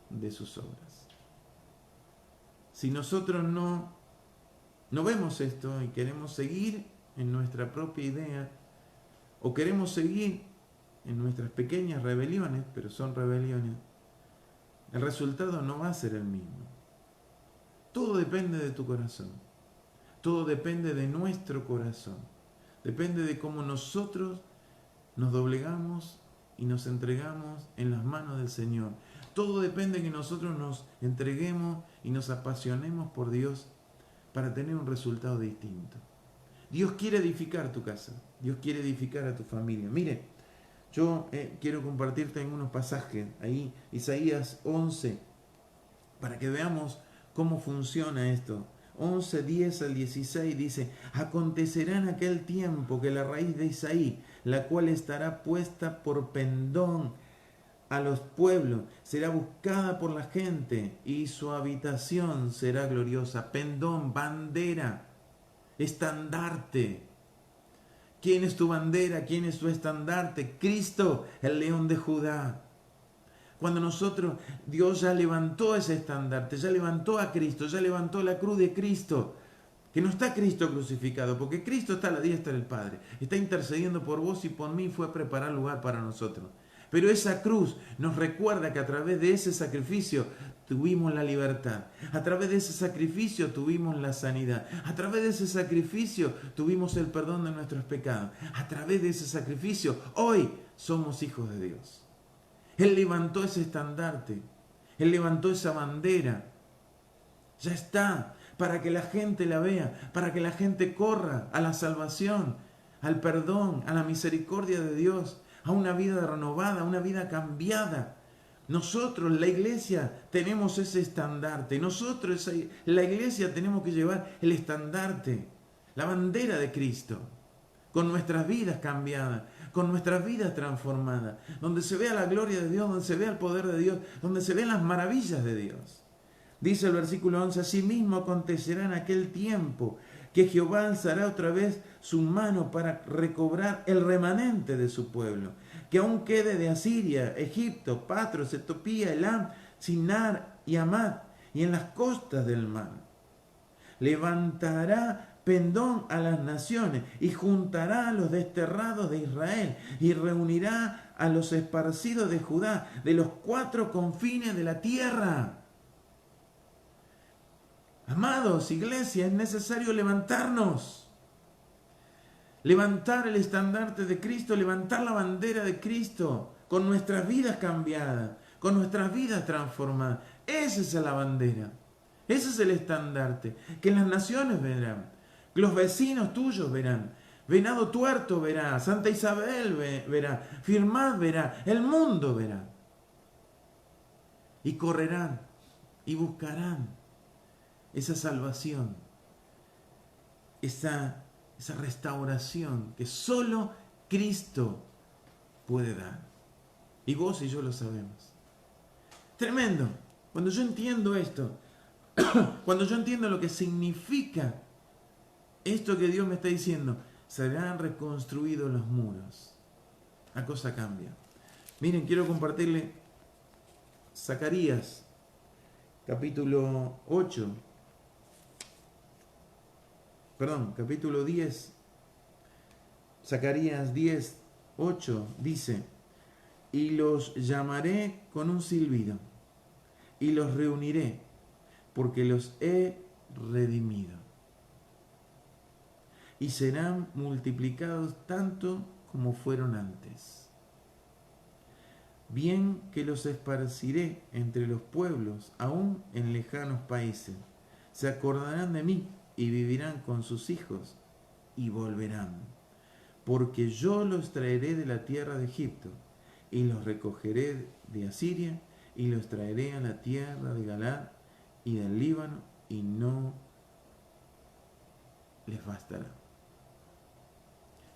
de sus obras. Si nosotros no vemos esto y queremos seguir en nuestra propia idea, o queremos seguir en nuestras pequeñas rebeliones, pero son rebeliones, el resultado no va a ser el mismo. Todo depende de tu corazón. Todo depende de nuestro corazón. Depende de cómo nosotros nos doblegamos y nos entregamos en las manos del Señor. Todo depende de que nosotros nos entreguemos y nos apasionemos por Dios para tener un resultado distinto. Dios quiere edificar tu casa. Dios quiere edificar a tu familia. Mire, yo quiero compartirte algunos pasajes. Ahí, Isaías 11, para que veamos cómo funciona esto. 11, 10 al 16 dice, acontecerá en aquel tiempo que la raíz de Isaí, la cual estará puesta por pendón a los pueblos, será buscada por la gente y su habitación será gloriosa. Pendón, bandera, estandarte. ¿Quién es tu bandera? ¿Quién es tu estandarte? Cristo, el león de Judá. Cuando Dios ya levantó ese estandarte, ya levantó a Cristo, ya levantó la cruz de Cristo, que no está Cristo crucificado, porque Cristo está a la diestra del Padre, está intercediendo por vos y por mí, fue a preparar lugar para nosotros. Pero esa cruz nos recuerda que a través de ese sacrificio tuvimos la libertad, a través de ese sacrificio tuvimos la sanidad, a través de ese sacrificio tuvimos el perdón de nuestros pecados, a través de ese sacrificio hoy somos hijos de Dios. Él levantó ese estandarte, Él levantó esa bandera. Ya está, para que la gente la vea, para que la gente corra a la salvación, al perdón, a la misericordia de Dios, a una vida renovada, a una vida cambiada. Nosotros, la iglesia, tenemos ese estandarte. Nosotros, la iglesia, tenemos que llevar el estandarte, la bandera de Cristo, con nuestras vidas cambiadas, con nuestras vidas transformadas, donde se vea la gloria de Dios, donde se vea el poder de Dios, donde se vean las maravillas de Dios. Dice el versículo 11, asimismo acontecerá en aquel tiempo que Jehová alzará otra vez su mano para recobrar el remanente de su pueblo, que aún quede de Asiria, Egipto, Patros, Etiopía, Elam, Sinar y Amad, y en las costas del mar. Levantará pendón a las naciones y juntará a los desterrados de Israel y reunirá a los esparcidos de Judá de los 4 confines de la tierra. Amados, iglesia, es necesario levantarnos, levantar el estandarte de Cristo, levantar la bandera de Cristo con nuestras vidas cambiadas, con nuestras vidas transformadas. Esa es la bandera, ese es el estandarte que las naciones verán. Los vecinos tuyos verán, Venado Tuerto verá, Santa Isabel verá, Firmat verá, el mundo verá. Y correrán y buscarán esa salvación, esa restauración que solo Cristo puede dar. Y vos y yo lo sabemos. Tremendo. Cuando yo entiendo esto, cuando yo entiendo lo que significa esto que Dios me está diciendo, serán reconstruidos los muros. La cosa cambia. Miren, quiero compartirle Zacarías, capítulo 10. Zacarías 10, 8 dice, y los llamaré con un silbido, y los reuniré, porque los he redimido. Y serán multiplicados tanto como fueron antes. bien que los esparciré entre los pueblos, aún en lejanos países. Se acordarán de mí y vivirán con sus hijos y volverán. Porque yo los traeré de la tierra de Egipto y los recogeré de Asiria y los traeré a la tierra de Galaad y del Líbano y no les bastará.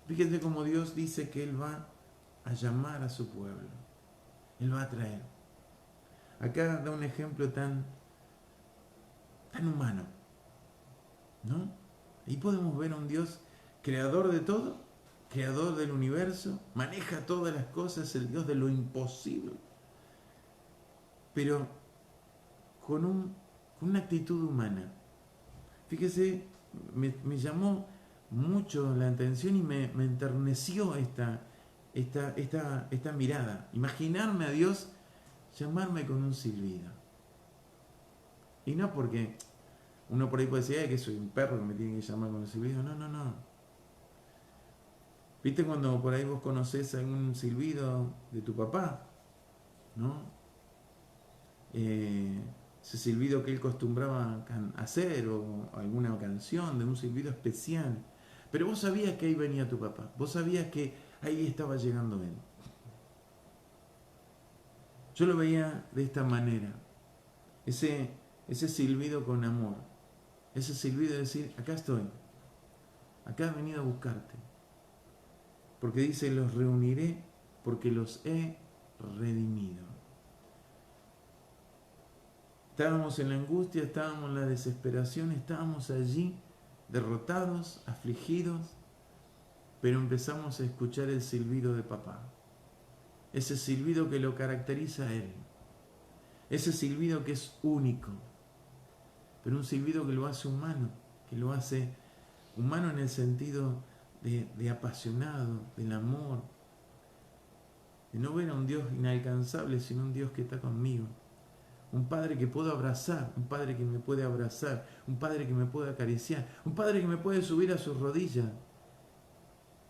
Fíjense cómo Dios dice que Él va a llamar a su pueblo. Él va a traer. Acá da un ejemplo tan humano, ¿no? Ahí podemos ver a un Dios creador de todo, creador del universo, maneja todas las cosas, el Dios de lo imposible, pero con una actitud humana. Fíjese, me llamó mucho la atención y me enterneció esta mirada. Imaginarme a Dios llamarme con un silbido. Y no porque uno por ahí puede decir que soy un perro que me tiene que llamar con un silbido. No, no, no. ¿Viste cuando por ahí vos conocés algún silbido de tu papá? ¿No? Ese silbido que él acostumbraba a hacer, o alguna canción de un silbido especial. Pero vos sabías que ahí venía tu papá. Vos sabías que ahí estaba llegando él. Yo lo veía de esta manera. Ese silbido con amor. Ese silbido de decir, acá estoy. Acá he venido a buscarte. Porque dice, los reuniré porque los he redimido. Estábamos en la angustia, estábamos en la desesperación, estábamos allí derrotados, afligidos, pero empezamos a escuchar el silbido de papá. Ese silbido que lo caracteriza a él. Ese silbido que es único, pero un silbido que lo hace humano, que lo hace humano en el sentido de apasionado, del amor, de no ver a un Dios inalcanzable, sino un Dios que está conmigo. Un Padre que puedo abrazar, un Padre que me puede abrazar, un Padre que me puede acariciar, un Padre que me puede subir a sus rodillas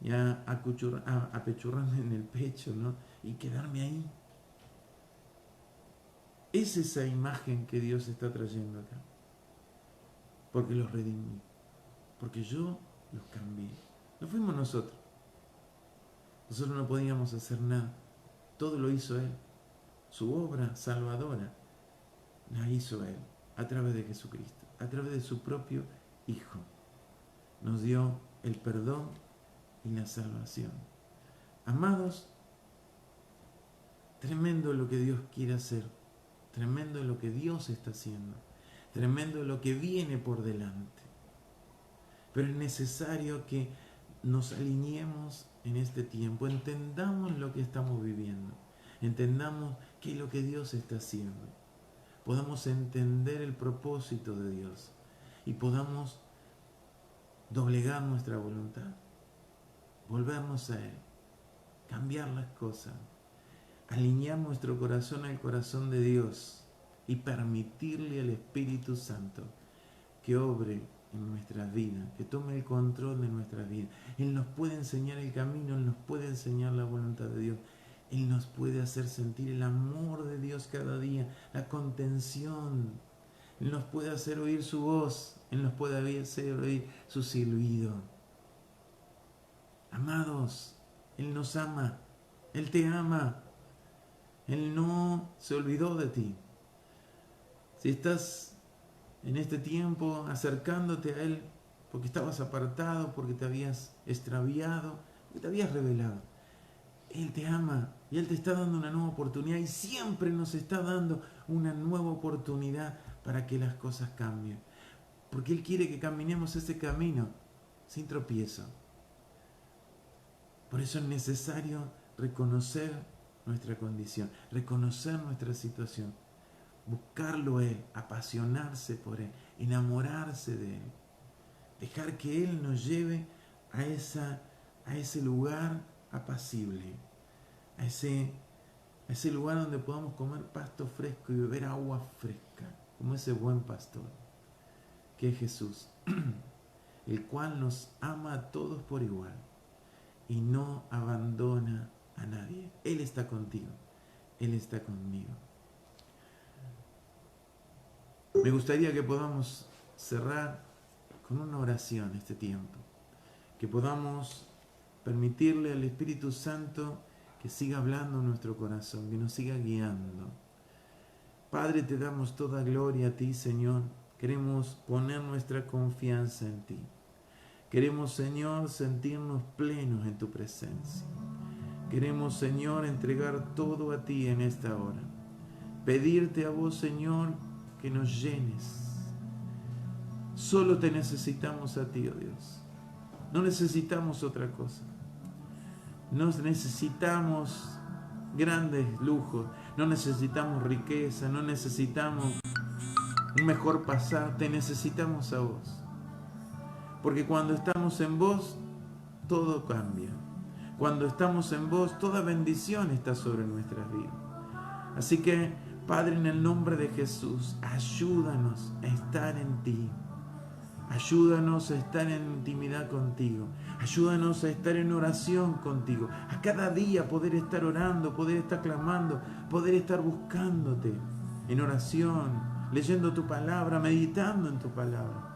y apechurrarme en el pecho, ¿no? Y quedarme ahí. Es esa imagen que Dios está trayendo acá. Porque los redimí, porque yo los cambié. No fuimos nosotros. Nosotros no podíamos hacer nada. Todo lo hizo Él. Su obra salvadora la hizo Él a través de Jesucristo, a través de su propio Hijo. Nos dio el perdón y la salvación. Amados, tremendo lo que Dios quiere hacer, tremendo lo que Dios está haciendo, tremendo lo que viene por delante. Pero es necesario que nos alineemos en este tiempo, entendamos lo que estamos viviendo, entendamos qué es lo que Dios está haciendo, podamos entender el propósito de Dios y podamos doblegar nuestra voluntad, volvernos a Él, cambiar las cosas, alinear nuestro corazón al corazón de Dios y permitirle al Espíritu Santo que obre en nuestras vidas, que tome el control de nuestras vidas. Él nos puede enseñar el camino, Él nos puede enseñar la voluntad de Dios, Él nos puede hacer sentir el amor de Dios cada día, la contención, Él nos puede hacer oír su voz, Él nos puede hacer oír su silbido. Amados, Él nos ama, Él te ama, Él no se olvidó de ti. Si estás en este tiempo acercándote a Él porque estabas apartado, porque te habías extraviado, porque te habías rebelado, Él te ama y Él te está dando una nueva oportunidad y siempre nos está dando una nueva oportunidad para que las cosas cambien. Porque Él quiere que caminemos ese camino sin tropiezo. Por eso es necesario reconocer nuestra condición, reconocer nuestra situación, buscarlo a Él, apasionarse por Él, enamorarse de Él, dejar que Él nos lleve a ese lugar apacible, a ese lugar donde podamos comer pasto fresco y beber agua fresca, como ese buen pastor, que es Jesús, el cual nos ama a todos por igual y no abandona a nadie. Él está contigo, Él está conmigo. Me gustaría que podamos cerrar con una oración este tiempo, que podamos permitirle al Espíritu Santo que siga hablando en nuestro corazón, que nos siga guiando. Padre, te damos toda gloria a ti, Señor. Queremos poner nuestra confianza en ti. Queremos, Señor, sentirnos plenos en tu presencia. Queremos, Señor, entregar todo a ti en esta hora. Pedirte a vos, Señor, que nos llenes. Solo te necesitamos a ti, oh Dios. No necesitamos otra cosa. No necesitamos grandes lujos. No necesitamos riqueza. No necesitamos un mejor pasar. Te necesitamos a vos. Porque cuando estamos en vos, todo cambia. Cuando estamos en vos, toda bendición está sobre nuestras vidas. Así que, Padre, en el nombre de Jesús, ayúdanos a estar en ti. Ayúdanos a estar en intimidad contigo. Ayúdanos a estar en oración contigo. A cada día poder estar orando, poder estar clamando, poder estar buscándote en oración, leyendo tu palabra, meditando en tu palabra.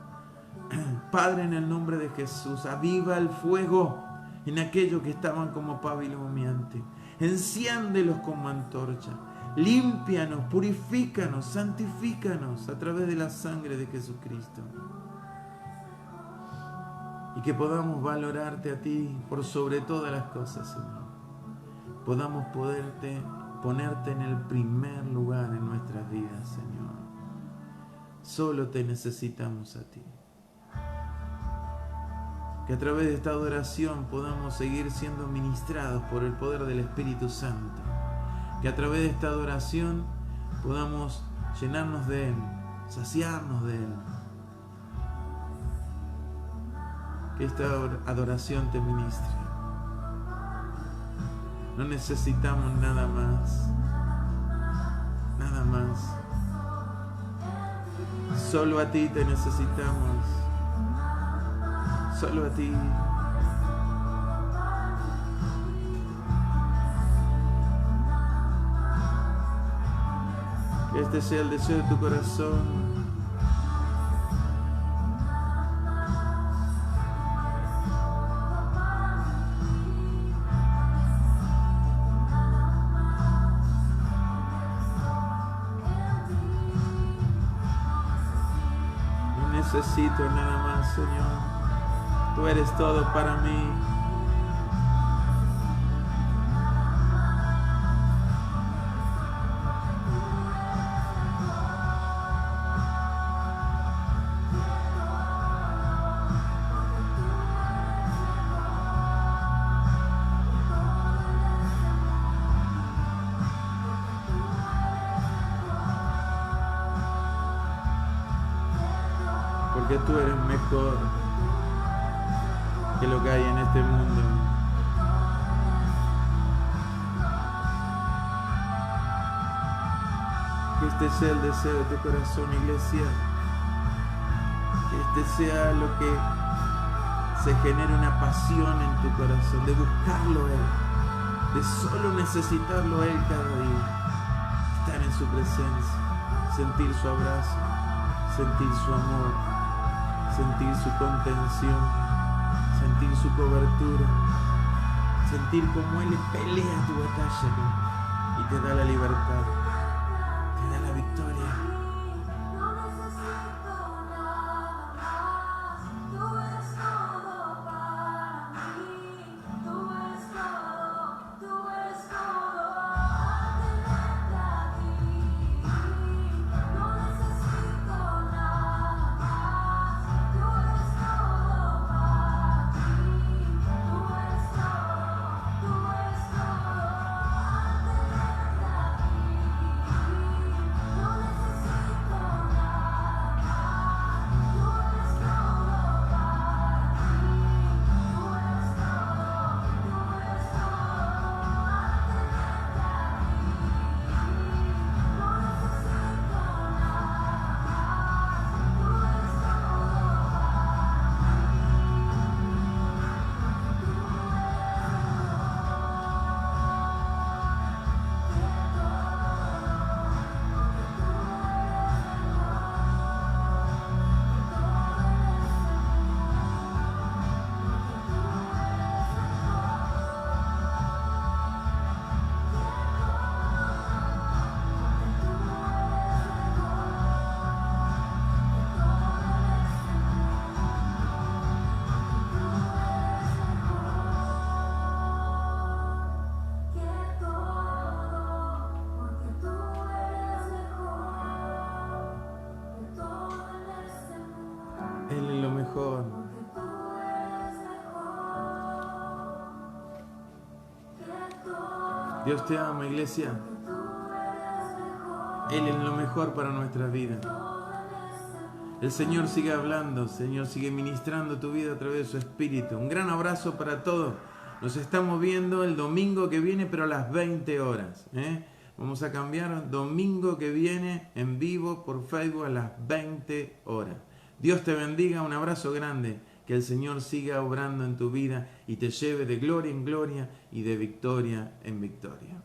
Padre, en el nombre de Jesús, aviva el fuego en aquellos que estaban como pábilo humeante. Enciéndelos como antorcha. Límpianos, purifícanos, santifícanos a través de la sangre de Jesucristo. Y que podamos valorarte a ti por sobre todas las cosas, Señor. Podamos ponerte en el primer lugar en nuestras vidas, Señor. Solo te necesitamos a ti. Que a través de esta adoración podamos seguir siendo ministrados por el poder del Espíritu Santo. Que a través de esta adoración podamos llenarnos de Él, saciarnos de Él. Que esta adoración te ministre. No necesitamos nada más. Nada más. Solo a ti te necesitamos. Solo a ti. Que este sea el deseo de tu corazón. No necesito nada más, Señor. Tú eres todo para mí. Porque tú eres mejor que lo que hay en este mundo. Que este sea el deseo de tu corazón, iglesia. Que este sea lo que se genere una pasión en tu corazón, de buscarlo a Él, de solo necesitarlo a Él cada día. Estar en su presencia, sentir su abrazo, sentir su amor, sentir su contención, sentir su cobertura, sentir cómo Él pelea tu batalla y te da la libertad, te da la victoria. Él es lo mejor. Dios te ama, iglesia. Él es lo mejor para nuestra vida. El Señor sigue hablando, el Señor sigue ministrando tu vida a través de su Espíritu. Un gran abrazo para todos. Nos estamos viendo el domingo que viene, pero a las 20 horas. Vamos a cambiar domingo que viene en vivo por Facebook a las 20 horas. Dios te bendiga, un abrazo grande. Que el Señor siga obrando en tu vida y te lleve de gloria en gloria y de victoria en victoria.